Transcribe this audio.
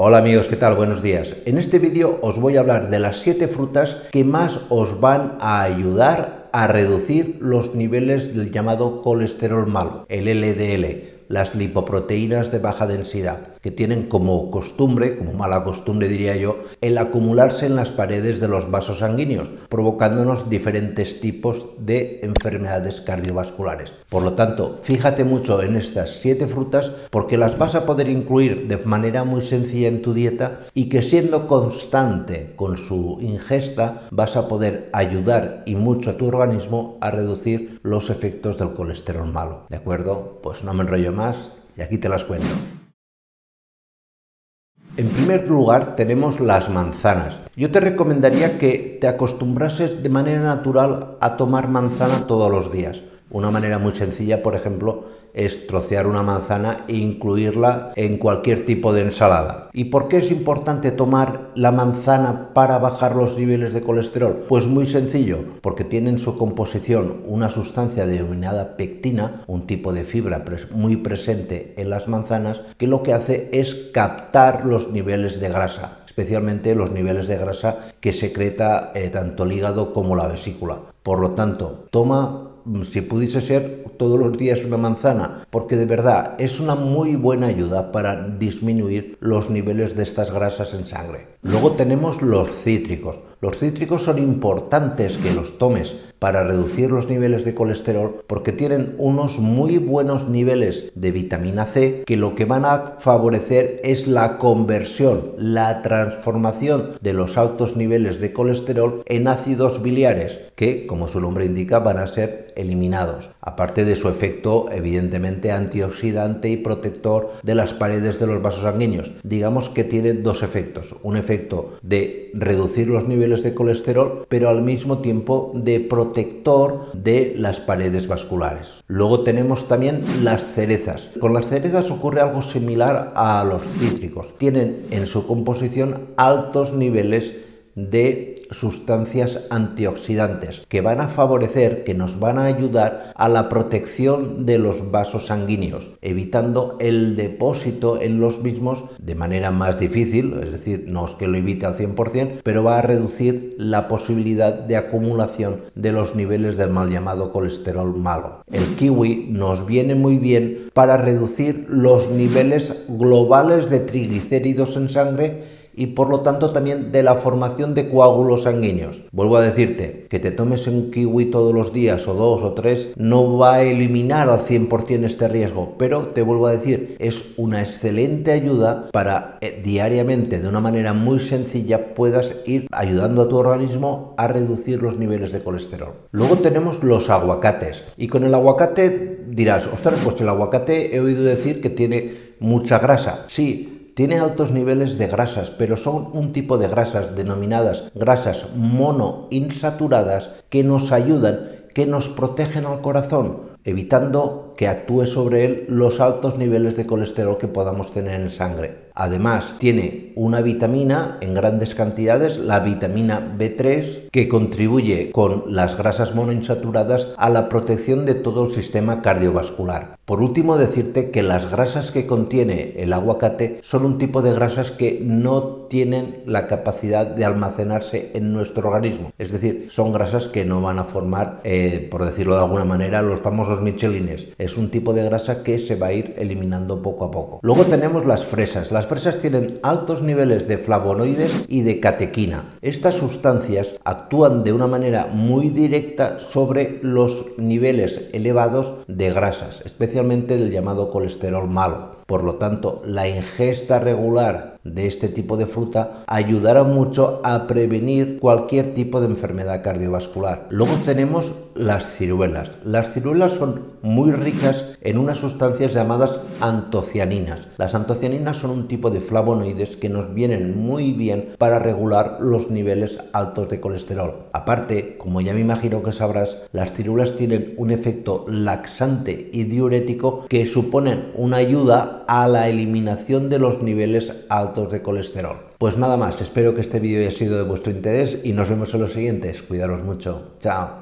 Hola amigos, ¿qué tal? Buenos días. En este vídeo os voy a hablar de las 7 frutas que más os van a ayudar a reducir los niveles del llamado colesterol malo, el LDL, las lipoproteínas de baja densidad, que tienen como costumbre, como mala costumbre diría yo, el acumularse en las paredes de los vasos sanguíneos, provocándonos diferentes tipos de enfermedades cardiovasculares. Por lo tanto, fíjate mucho en estas 7 frutas porque las vas a poder incluir de manera muy sencilla en tu dieta y que siendo constante con su ingesta vas a poder ayudar y mucho a tu organismo a reducir los efectos del colesterol malo. ¿De acuerdo? Pues no me enrollo más y aquí te las cuento. En primer lugar tenemos las manzanas. Yo te recomendaría que te acostumbrases de manera natural a tomar manzana todos los días. Una manera muy sencilla, por ejemplo, es trocear una manzana e incluirla en cualquier tipo de ensalada. ¿Y por qué es importante tomar la manzana para bajar los niveles de colesterol? Pues muy sencillo, porque tiene en su composición una sustancia denominada pectina, un tipo de fibra muy presente en las manzanas, que lo que hace es captar los niveles de grasa, especialmente los niveles de grasa que secreta tanto el hígado como la vesícula. Por lo tanto, toma, si pudiese ser, todos los días una manzana, porque de verdad es una muy buena ayuda para disminuir los niveles de estas grasas en sangre. Luego tenemos los cítricos. Los cítricos son importantes que los tomes para reducir los niveles de colesterol porque tienen unos muy buenos niveles de vitamina C que lo que van a favorecer es la conversión, la transformación de los altos niveles de colesterol en ácidos biliares que, como su nombre indica, van a ser eliminados. Aparte de su efecto evidentemente antioxidante y protector de las paredes de los vasos sanguíneos. Digamos que tiene dos efectos. Un efecto de reducir los niveles de colesterol, pero al mismo tiempo de protector de las paredes vasculares. Luego tenemos también las cerezas. Con las cerezas ocurre algo similar a los cítricos. Tienen en su composición altos niveles de sustancias antioxidantes que van a favorecer, que nos van a ayudar a la protección de los vasos sanguíneos, evitando el depósito en los mismos de manera más difícil, es decir, no es que lo evite al 100%, pero va a reducir la posibilidad de acumulación de los niveles del mal llamado colesterol malo. El kiwi nos viene muy bien para reducir los niveles globales de triglicéridos en sangre y por lo tanto también de la formación de coágulos sanguíneos. Vuelvo a decirte, que te tomes un kiwi todos los días o 2 o 3 no va a eliminar al 100% este riesgo, pero te vuelvo a decir, es una excelente ayuda para diariamente, de una manera muy sencilla, puedas ir ayudando a tu organismo a reducir los niveles de colesterol. Luego tenemos los aguacates y con el aguacate dirás, ostras, pues el aguacate he oído decir que tiene mucha grasa. Sí, tiene altos niveles de grasas, pero son un tipo de grasas denominadas grasas monoinsaturadas que nos ayudan, que nos protegen al corazón, evitando que actúe sobre él los altos niveles de colesterol que podamos tener en sangre. Además, tiene una vitamina en grandes cantidades, la vitamina B3, que contribuye con las grasas monoinsaturadas a la protección de todo el sistema cardiovascular. Por último, decirte que las grasas que contiene el aguacate son un tipo de grasas que no tienen la capacidad de almacenarse en nuestro organismo. Es decir, son grasas que no van a formar, por decirlo de alguna manera, los famosos michelines. Es un tipo de grasa que se va a ir eliminando poco a poco. Luego tenemos las fresas. Las fresas tienen altos niveles de flavonoides y de catequina. Estas sustancias actúan de una manera muy directa sobre los niveles elevados de grasas, especialmente del llamado colesterol malo. Por lo tanto, la ingesta regular de este tipo de fruta ayudará mucho a prevenir cualquier tipo de enfermedad cardiovascular. Luego tenemos las ciruelas. Las ciruelas son muy ricas en unas sustancias llamadas antocianinas. Las antocianinas son un tipo de flavonoides que nos vienen muy bien para regular los niveles altos de colesterol. Aparte, como ya me imagino que sabrás, las ciruelas tienen un efecto laxante y diurético que suponen una ayuda a la eliminación de los niveles altos de colesterol. Pues nada más, espero que este vídeo haya sido de vuestro interés y nos vemos en los siguientes. Cuidaros mucho. Chao.